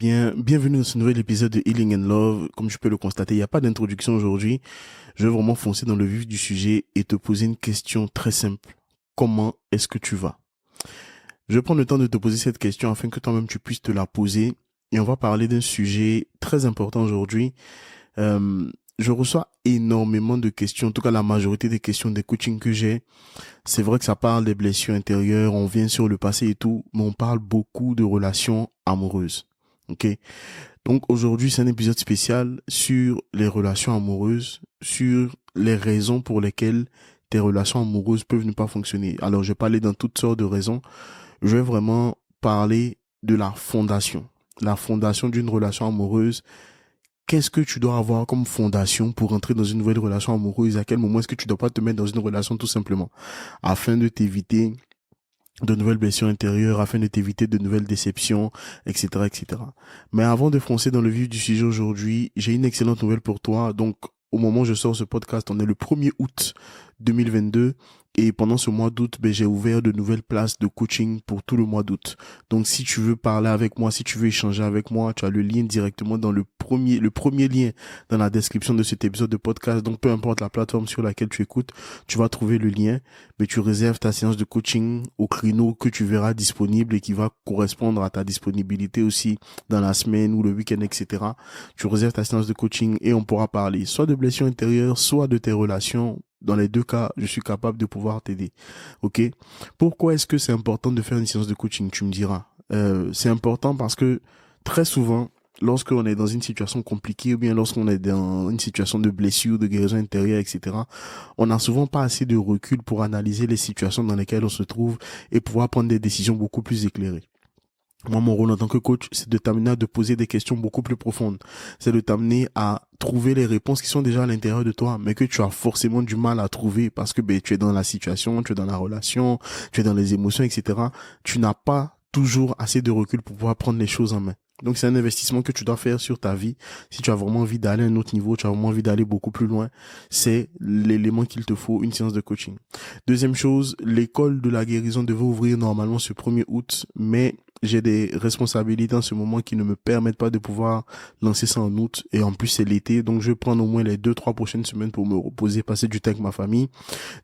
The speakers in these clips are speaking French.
Bienvenue dans ce nouvel épisode de Healing and Love. Comme tu peux le constater, il n'y a pas d'introduction aujourd'hui. Je vais vraiment foncer dans le vif du sujet et te poser une question très simple. Comment est-ce que tu vas? Je vais prendre le temps de te poser cette question afin que toi-même tu puisses te la poser. Et on va parler d'un sujet très important aujourd'hui. Euh, je reçois énormément de questions, en tout cas la majorité des questions des coachings que j'ai. C'est vrai que ça parle des blessures intérieures, on vient sur le passé et tout, mais on parle beaucoup de relations amoureuses. Ok? Donc aujourd'hui, c'est un épisode spécial sur les relations amoureuses, sur les raisons pour lesquelles tes relations amoureuses peuvent ne pas fonctionner. Alors, je vais parler dans toutes sortes de raisons. Je vais vraiment parler de la fondation d'une relation amoureuse. Qu'est-ce que tu dois avoir comme fondation pour entrer dans une nouvelle relation amoureuse? À quel moment est-ce que tu dois pas te mettre dans une relation tout simplement afin de t'éviter de nouvelles blessures intérieures, afin de t'éviter de nouvelles déceptions, etc., etc. Mais avant de foncer dans le vif du sujet aujourd'hui, j'ai une excellente nouvelle pour toi. Donc, au moment où je sors ce podcast, on est le 1er août 2022. Et pendant ce mois d'août, j'ai ouvert de nouvelles places de coaching pour tout le mois d'août. Donc, si tu veux parler avec moi, si tu veux échanger avec moi, tu as le lien directement dans le premier lien dans la description de cet épisode de podcast. Donc, peu importe la plateforme sur laquelle tu écoutes, tu vas trouver le lien, mais tu réserves ta séance de coaching au créneau que tu verras disponible et qui va correspondre à ta disponibilité aussi dans la semaine ou le week-end, etc. Tu réserves ta séance de coaching et on pourra parler soit de blessures intérieures, soit de tes relations. Dans les deux cas, je suis capable de pouvoir t'aider. Ok? Pourquoi est-ce que c'est important de faire une séance de coaching? Tu me diras. C'est important parce que très souvent, lorsqu'on est dans une situation compliquée ou bien lorsqu'on est dans une situation de blessure, de guérison intérieure, etc., on n'a souvent pas assez de recul pour analyser les situations dans lesquelles on se trouve et pouvoir prendre des décisions beaucoup plus éclairées. Moi, mon rôle en tant que coach, c'est de t'amener à te poser des questions beaucoup plus profondes. C'est de t'amener à trouver les réponses qui sont déjà à l'intérieur de toi, mais que tu as forcément du mal à trouver parce que tu es dans la situation, tu es dans la relation, tu es dans les émotions, etc. Tu n'as pas toujours assez de recul pour pouvoir prendre les choses en main. Donc, c'est un investissement que tu dois faire sur ta vie. Si tu as vraiment envie d'aller à un autre niveau, tu as vraiment envie d'aller beaucoup plus loin, c'est l'élément qu'il te faut, une séance de coaching. Deuxième chose, l'école de la guérison devait ouvrir normalement ce 1er août, mais j'ai des responsabilités en ce moment qui ne me permettent pas de pouvoir lancer ça en août. Et en plus, c'est l'été. Donc, je vais prendre au moins les 2-3 prochaines semaines pour me reposer, passer du temps avec ma famille.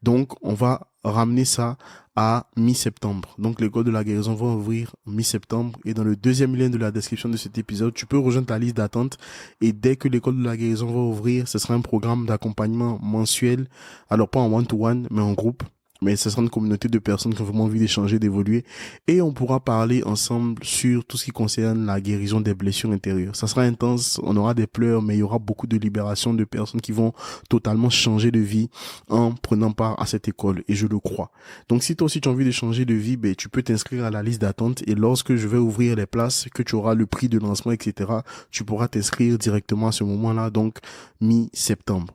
Donc, on va ramener ça à mi-septembre. Donc, l'école de la guérison va ouvrir mi-septembre. Et dans le deuxième lien de la description de cet épisode, tu peux rejoindre ta liste d'attente. Et dès que l'école de la guérison va ouvrir, ce sera un programme d'accompagnement mensuel. Alors, pas en one-to-one, mais en groupe. Mais ce sera une communauté de personnes qui ont vraiment envie d'échanger, d'évoluer. Et on pourra parler ensemble sur tout ce qui concerne la guérison des blessures intérieures. Ça sera intense, on aura des pleurs, mais il y aura beaucoup de libération de personnes qui vont totalement changer de vie en prenant part à cette école. Et je le crois. Donc si toi aussi tu as envie de changer de vie, tu peux t'inscrire à la liste d'attente. Et lorsque je vais ouvrir les places, que tu auras le prix de lancement, etc., tu pourras t'inscrire directement à ce moment-là, donc mi-septembre.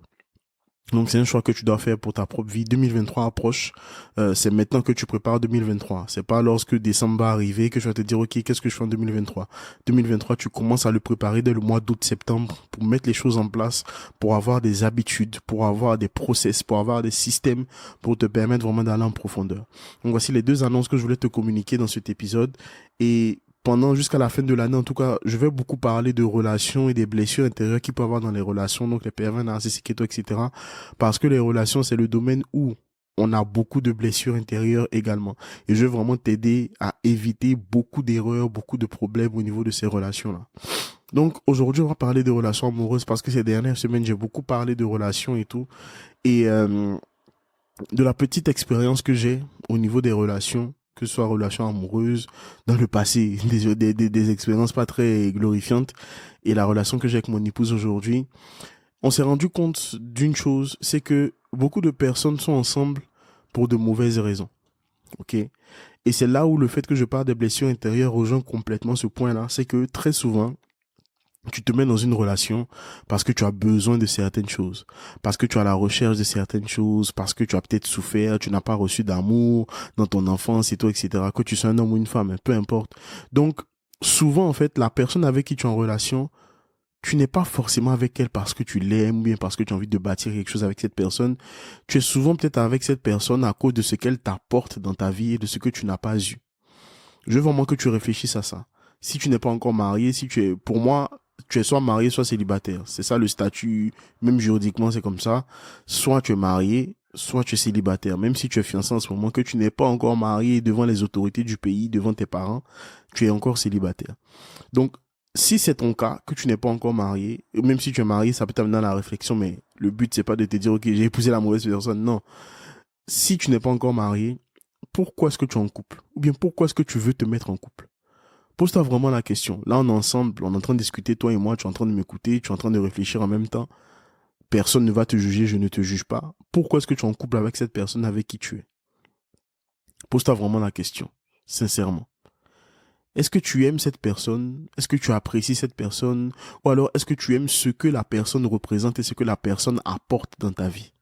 Donc c'est un choix que tu dois faire pour ta propre vie. 2023 approche, c'est maintenant que tu prépares 2023. C'est pas lorsque décembre va arriver que tu vas te dire ok, qu'est-ce que je fais en 2023. 2023, tu commences à le préparer dès le mois d'août-septembre pour mettre les choses en place, pour avoir des habitudes, pour avoir des process, pour avoir des systèmes pour te permettre vraiment d'aller en profondeur. Donc voici les deux annonces que je voulais te communiquer dans cet épisode et pendant jusqu'à la fin de l'année, en tout cas, je vais beaucoup parler de relations et des blessures intérieures qu'il peut y avoir dans les relations, donc les pervers narcissiques et tout, etc. Parce que les relations, c'est le domaine où on a beaucoup de blessures intérieures également. Et je vais vraiment t'aider à éviter beaucoup d'erreurs, beaucoup de problèmes au niveau de ces relations-là. Donc aujourd'hui, on va parler de relations amoureuses parce que ces dernières semaines, j'ai beaucoup parlé de relations et tout. Et de la petite expérience que j'ai au niveau des relations, que ce soit relations amoureuses, dans le passé, des expériences pas très glorifiantes, et la relation que j'ai avec mon épouse aujourd'hui, on s'est rendu compte d'une chose, c'est que beaucoup de personnes sont ensemble pour de mauvaises raisons. Ok? Et c'est là où le fait que je parle des blessures intérieures rejoint complètement ce point-là, c'est que très souvent, tu te mets dans une relation parce que tu as besoin de certaines choses, parce que tu as la recherche de certaines choses, parce que tu as peut-être souffert, tu n'as pas reçu d'amour dans ton enfance et tout, etc., que tu sois un homme ou une femme, peu importe. Donc, souvent, en fait, la personne avec qui tu es en relation, tu n'es pas forcément avec elle parce que tu l'aimes ou bien parce que tu as envie de bâtir quelque chose avec cette personne. Tu es souvent peut-être avec cette personne à cause de ce qu'elle t'apporte dans ta vie et de ce que tu n'as pas eu. Je veux vraiment que tu réfléchisses à ça. Si tu n'es pas encore marié, pour moi, tu es soit marié, soit célibataire. C'est ça le statut, même juridiquement, c'est comme ça. Soit tu es marié, soit tu es célibataire. Même si tu es fiancé en ce moment, que tu n'es pas encore marié devant les autorités du pays, devant tes parents, tu es encore célibataire. Donc, si c'est ton cas, que tu n'es pas encore marié, même si tu es marié, ça peut t'amener à la réflexion, mais le but, c'est pas de te dire, ok, j'ai épousé la mauvaise personne. Non. Si tu n'es pas encore marié, pourquoi est-ce que tu es en couple? Ou bien pourquoi est-ce que tu veux te mettre en couple? Pose-toi vraiment la question. Là, on est ensemble, on est en train de discuter, toi et moi, tu es en train de m'écouter, tu es en train de réfléchir en même temps. Personne ne va te juger, je ne te juge pas. Pourquoi est-ce que tu es en couple avec cette personne avec qui tu es? Pose-toi vraiment la question, sincèrement. Est-ce que tu aimes cette personne? Est-ce que tu apprécies cette personne? Ou alors, est-ce que tu aimes ce que la personne représente et ce que la personne apporte dans ta vie?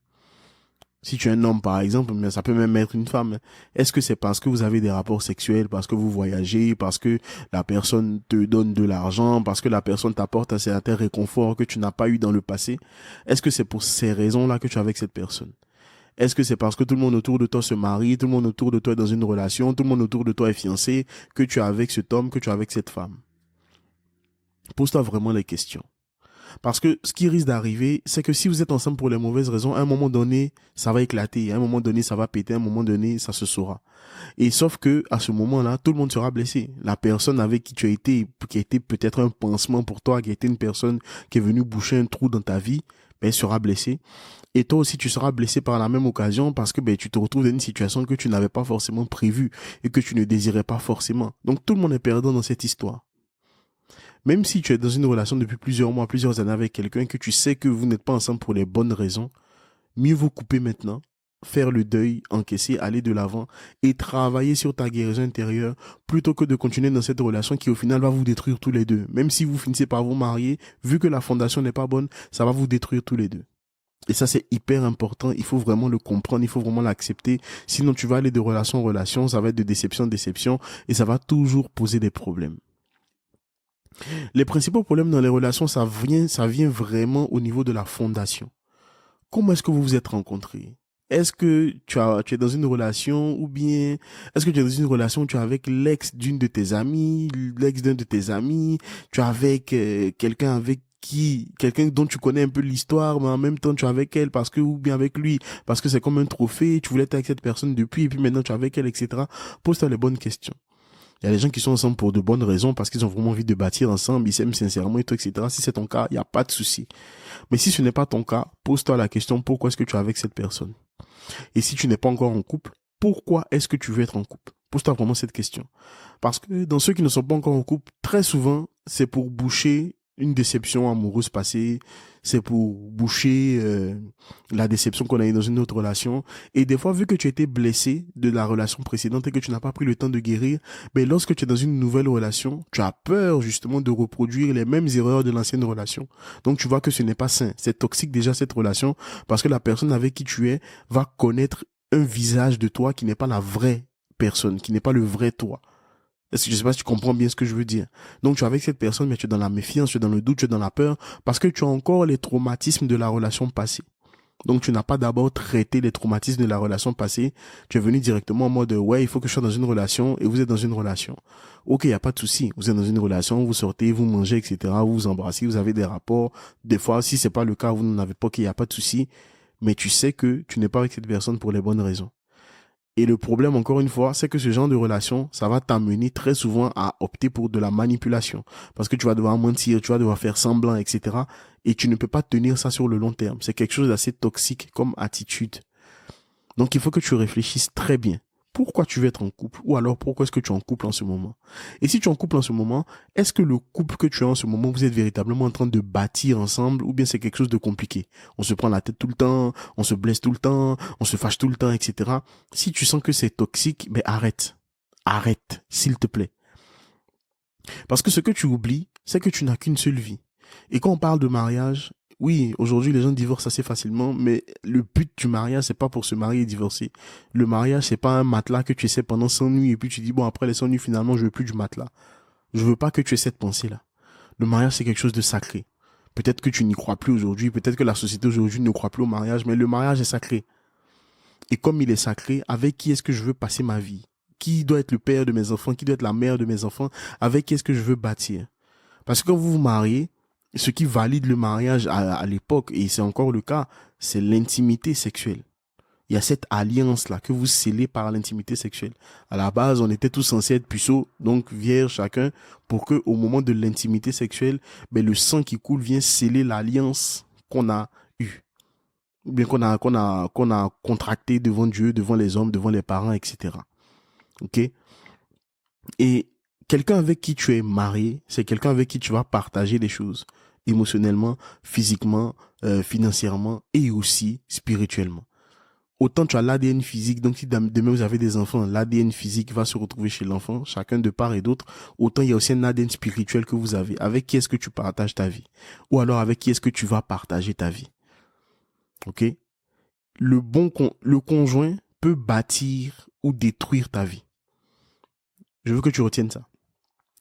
Si tu es un homme, par exemple, mais ça peut même être une femme. Est-ce que c'est parce que vous avez des rapports sexuels, parce que vous voyagez, parce que la personne te donne de l'argent, parce que la personne t'apporte un certain réconfort que tu n'as pas eu dans le passé? Est-ce que c'est pour ces raisons-là que tu es avec cette personne? Est-ce que c'est parce que tout le monde autour de toi se marie, tout le monde autour de toi est dans une relation, tout le monde autour de toi est fiancé, que tu es avec cet homme, que tu es avec cette femme? Pose-toi vraiment les questions. Parce que ce qui risque d'arriver, c'est que si vous êtes ensemble pour les mauvaises raisons, à un moment donné, ça va éclater. À un moment donné, ça va péter. À un moment donné, ça se saura. Et sauf que, à ce moment-là, tout le monde sera blessé. La personne avec qui tu as été, qui a été peut-être un pansement pour toi, qui a été une personne qui est venue boucher un trou dans ta vie, ben, sera blessée. Et toi aussi, tu seras blessé par la même occasion parce que ben, tu te retrouves dans une situation que tu n'avais pas forcément prévue et que tu ne désirais pas forcément. Donc, tout le monde est perdant dans cette histoire. Même si tu es dans une relation depuis plusieurs mois, plusieurs années avec quelqu'un que tu sais que vous n'êtes pas ensemble pour les bonnes raisons, mieux vaut couper maintenant, faire le deuil, encaisser, aller de l'avant et travailler sur ta guérison intérieure plutôt que de continuer dans cette relation qui au final va vous détruire tous les deux. Même si vous finissez par vous marier, vu que la fondation n'est pas bonne, ça va vous détruire tous les deux. Et ça, c'est hyper important. Il faut vraiment le comprendre. Il faut vraiment l'accepter. Sinon, tu vas aller de relation en relation. Ça va être de déception en déception. Et ça va toujours poser des problèmes. Les principaux problèmes dans les relations, ça vient vraiment au niveau de la fondation. Comment est-ce que vous vous êtes rencontrés? Est-ce que tu es dans une relation ou bien est-ce que tu es dans une relation où tu es avec l'ex d'une de tes amies, l'ex d'un de tes amis, tu es avec quelqu'un dont tu connais un peu l'histoire, mais en même temps tu es avec elle parce que, ou bien avec lui, parce que c'est comme un trophée, tu voulais être avec cette personne depuis et puis maintenant tu es avec elle, etc. Pose-toi les bonnes questions. Il y a des gens qui sont ensemble pour de bonnes raisons, parce qu'ils ont vraiment envie de bâtir ensemble, ils s'aiment sincèrement et tout, etc. Si c'est ton cas, il n'y a pas de souci. Mais si ce n'est pas ton cas, pose-toi la question, pourquoi est-ce que tu es avec cette personne? Et si tu n'es pas encore en couple, pourquoi est-ce que tu veux être en couple? Pose-toi vraiment cette question. Parce que dans ceux qui ne sont pas encore en couple, très souvent, c'est pour boucher une déception amoureuse passée, c'est pour boucher la déception qu'on a eue dans une autre relation. Et des fois, vu que tu as été blessé de la relation précédente et que tu n'as pas pris le temps de guérir, mais lorsque tu es dans une nouvelle relation, tu as peur justement de reproduire les mêmes erreurs de l'ancienne relation. Donc tu vois que ce n'est pas sain. C'est toxique déjà cette relation parce que la personne avec qui tu es va connaître un visage de toi qui n'est pas la vraie personne, qui n'est pas le vrai toi. Est-ce que je sais pas si tu comprends bien ce que je veux dire. Donc tu es avec cette personne, mais tu es dans la méfiance, tu es dans le doute, tu es dans la peur, parce que tu as encore les traumatismes de la relation passée. Donc tu n'as pas d'abord traité les traumatismes de la relation passée. Tu es venu directement en mode ouais, il faut que je sois dans une relation et vous êtes dans une relation. Ok, il n'y a pas de souci. Vous êtes dans une relation, vous sortez, vous mangez, etc. Vous vous embrassez, vous avez des rapports. Des fois, si c'est pas le cas, vous n'en avez pas, ok, il n'y a pas de souci. Mais tu sais que tu n'es pas avec cette personne pour les bonnes raisons. Et le problème, encore une fois, c'est que ce genre de relation, ça va t'amener très souvent à opter pour de la manipulation. Parce que tu vas devoir mentir, tu vas devoir faire semblant, etc. Et tu ne peux pas tenir ça sur le long terme. C'est quelque chose d'assez toxique comme attitude. Donc, il faut que tu réfléchisses très bien. Pourquoi tu veux être en couple? Ou alors, pourquoi est-ce que tu es en couple en ce moment? Et si tu es en couple en ce moment, est-ce que le couple que tu as en ce moment, vous êtes véritablement en train de bâtir ensemble ou bien c'est quelque chose de compliqué? On se prend la tête tout le temps, on se blesse tout le temps, on se fâche tout le temps, etc. Si tu sens que c'est toxique, ben arrête. Arrête, s'il te plaît. Parce que ce que tu oublies, c'est que tu n'as qu'une seule vie. Et quand on parle de mariage, oui, aujourd'hui les gens divorcent assez facilement, mais le but du mariage, c'est pas pour se marier et divorcer. Le mariage, c'est pas un matelas que tu essaies pendant 100 nuits et puis tu dis bon après les 100 nuits finalement je veux plus du matelas. Je veux pas que tu aies cette pensée-là. Le mariage, c'est quelque chose de sacré. Peut-être que tu n'y crois plus aujourd'hui, peut-être que la société aujourd'hui ne croit plus au mariage, mais le mariage est sacré. Et comme il est sacré, avec qui est-ce que je veux passer ma vie? qui doit être le père de mes enfants, qui doit être la mère de mes enfants, avec qui est-ce que je veux bâtir. Parce que quand vous vous mariez, ce qui valide le mariage à l'époque, et c'est encore le cas, c'est l'intimité sexuelle. Il y a cette alliance-là que vous scellez par l'intimité sexuelle. À la base, on était tous censés être puceaux, donc vierges chacun, pour que au moment de l'intimité sexuelle, ben, le sang qui coule vient sceller l'alliance qu'on a eue. Ou bien qu'on a contracté devant Dieu, devant les hommes, devant les parents, etc. Ok? Et quelqu'un avec qui tu es marié, c'est quelqu'un avec qui tu vas partager des choses émotionnellement, physiquement, financièrement et aussi spirituellement. Autant tu as l'ADN physique, donc si demain vous avez des enfants, l'ADN physique va se retrouver chez l'enfant, chacun de part et d'autre, autant il y a aussi un ADN spirituel que vous avez. Avec qui est-ce que tu partages ta vie? Ou alors avec qui est-ce que tu vas partager ta vie? Ok? Le conjoint peut bâtir ou détruire ta vie. Je veux que tu retiennes ça.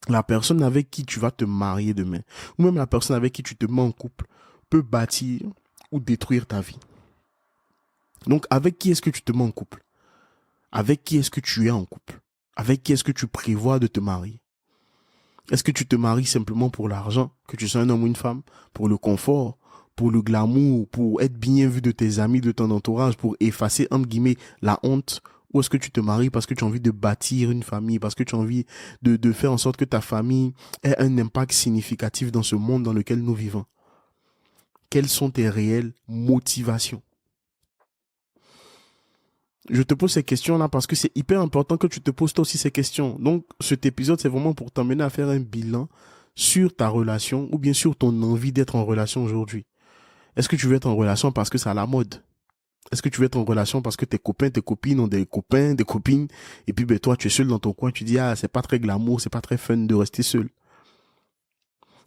La personne avec qui tu vas te marier demain, ou même la personne avec qui tu te mets en couple, peut bâtir ou détruire ta vie. Donc, avec qui est-ce que tu te mets en couple? Avec qui est-ce que tu es en couple? Avec qui est-ce que tu prévois de te marier? Est-ce que tu te maries simplement pour l'argent, que tu sois un homme ou une femme, pour le confort, pour le glamour, pour être bien vu de tes amis, de ton entourage, pour effacer, entre guillemets, la honte? Ou est-ce que tu te maries parce que tu as envie de bâtir une famille, parce que tu as envie de faire en sorte que ta famille ait un impact significatif dans ce monde dans lequel nous vivons? Quelles sont tes réelles motivations? Je te pose ces questions-là parce que c'est hyper important que tu te poses toi aussi ces questions. Donc, cet épisode, c'est vraiment pour t'emmener à faire un bilan sur ta relation ou bien sur ton envie d'être en relation aujourd'hui. Est-ce que tu veux être en relation parce que c'est à la mode? Est-ce que tu veux être en relation parce que tes copains, tes copines ont des copains, des copines, et puis ben, toi, tu es seul dans ton coin, tu dis, ah, c'est pas très glamour, c'est pas très fun de rester seul.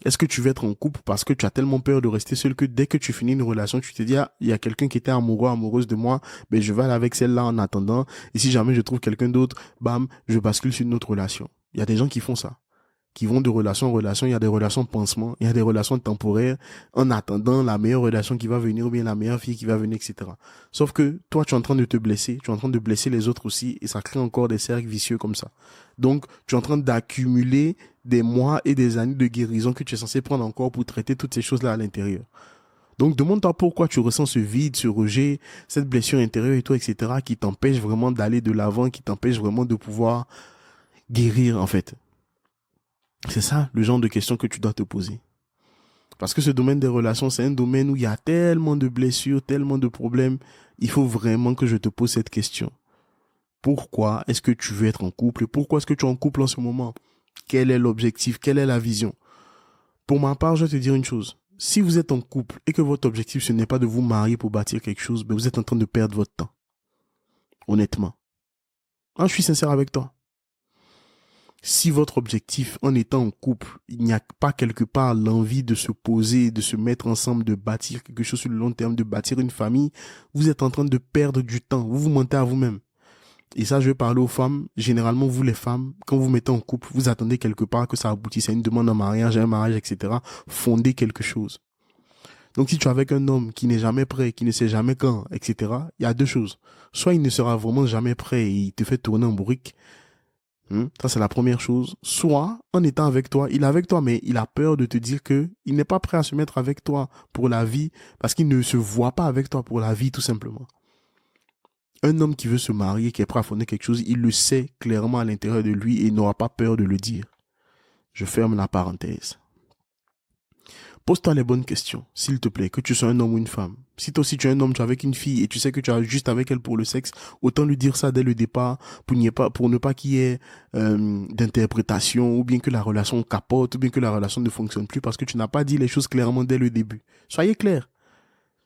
Est-ce que tu veux être en couple parce que tu as tellement peur de rester seul que dès que tu finis une relation, tu te dis, ah, il y a quelqu'un qui était amoureux, amoureuse de moi, ben, je vais aller avec celle-là en attendant. Et si jamais je trouve quelqu'un d'autre, bam, je bascule sur une autre relation. Il y a des gens qui font ça, qui vont de relation en relation. Il y a des relations pansement, il y a des relations temporaires en attendant la meilleure relation qui va venir ou bien la meilleure fille qui va venir, etc. Sauf que toi, tu es en train de te blesser, tu es en train de blesser les autres aussi et ça crée encore des cercles vicieux comme ça. Donc, tu es en train d'accumuler des mois et des années de guérison que tu es censé prendre encore pour traiter toutes ces choses-là à l'intérieur. Donc, demande-toi pourquoi tu ressens ce vide, ce rejet, cette blessure intérieure et tout, etc., qui t'empêche vraiment d'aller de l'avant, qui t'empêche vraiment de pouvoir guérir, en fait. C'est ça, le genre de questions que tu dois te poser. Parce que ce domaine des relations, c'est un domaine où il y a tellement de blessures, tellement de problèmes. Il faut vraiment que je te pose cette question. Pourquoi est-ce que tu veux être en couple? Pourquoi est-ce que tu es en couple en ce moment? Quel est l'objectif? Quelle est la vision? Pour ma part, je vais te dire une chose. Si vous êtes en couple et que votre objectif, ce n'est pas de vous marier pour bâtir quelque chose, ben vous êtes en train de perdre votre temps. Honnêtement. Ah, je suis sincère avec toi. Si votre objectif, en étant en couple, il n'y a pas quelque part l'envie de se poser, de se mettre ensemble, de bâtir quelque chose sur le long terme, de bâtir une famille, vous êtes en train de perdre du temps. Vous vous mentez à vous-même. Et ça, je vais parler aux femmes. Généralement, vous les femmes, quand vous mettez en couple, vous attendez quelque part que ça aboutisse à une demande en mariage, à un mariage, etc. Fondez quelque chose. Donc, si tu es avec un homme qui n'est jamais prêt, qui ne sait jamais quand, etc., il y a deux choses. Soit il ne sera vraiment jamais prêt et il te fait tourner en bourrique. Ça, c'est la première chose. Soit, en étant avec toi, il est avec toi, mais il a peur de te dire que il n'est pas prêt à se mettre avec toi pour la vie parce qu'il ne se voit pas avec toi pour la vie, tout simplement. Un homme qui veut se marier, qui est prêt à fonder quelque chose, il le sait clairement à l'intérieur de lui et il n'aura pas peur de le dire. Je ferme la parenthèse. Pose-toi les bonnes questions, s'il te plaît, que tu sois un homme ou une femme. Si toi aussi tu es un homme, tu es avec une fille et tu sais que tu es juste avec elle pour le sexe, autant lui dire ça dès le départ pour ne pas qu'il y ait d'interprétation ou bien que la relation capote ou bien que la relation ne fonctionne plus parce que tu n'as pas dit les choses clairement dès le début. Soyez clair.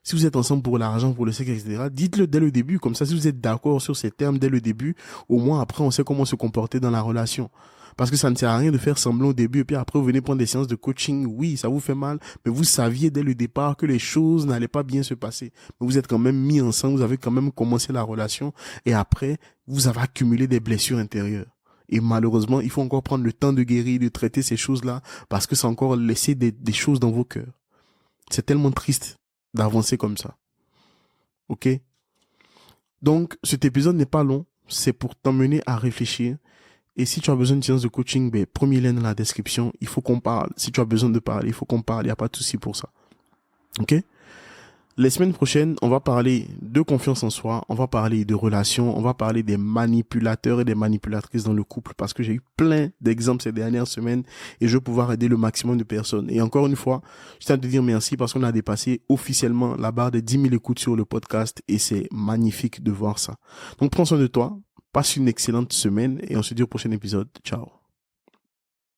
Si vous êtes ensemble pour l'argent, pour le sexe, etc., dites-le dès le début. Comme ça, si vous êtes d'accord sur ces termes dès le début, au moins après, on sait comment se comporter dans la relation. Parce que ça ne sert à rien de faire semblant au début et puis après vous venez prendre des séances de coaching. Oui, ça vous fait mal, mais vous saviez dès le départ que les choses n'allaient pas bien se passer. Mais vous êtes quand même mis ensemble, vous avez quand même commencé la relation et après, vous avez accumulé des blessures intérieures. Et malheureusement, il faut encore prendre le temps de guérir, de traiter ces choses-là parce que c'est encore laisser des choses dans vos cœurs. C'est tellement triste d'avancer comme ça. Ok? Donc, cet épisode n'est pas long. c'est pour t'emmener à réfléchir. Et si tu as besoin d'une séance de coaching, premier lien dans la description, il faut qu'on parle. Si tu as besoin de parler, il faut qu'on parle. Il n'y a pas de souci pour ça. Ok? Les semaines prochaines, on va parler de confiance en soi, on va parler de relations, on va parler des manipulateurs et des manipulatrices dans le couple parce que j'ai eu plein d'exemples ces dernières semaines et je veux pouvoir aider le maximum de personnes. Et encore une fois, je tiens à te dire merci parce qu'on a dépassé officiellement la barre des 10 000 écoutes sur le podcast et c'est magnifique de voir ça. Donc prends soin de toi, passe une excellente semaine et on se dit au prochain épisode. Ciao.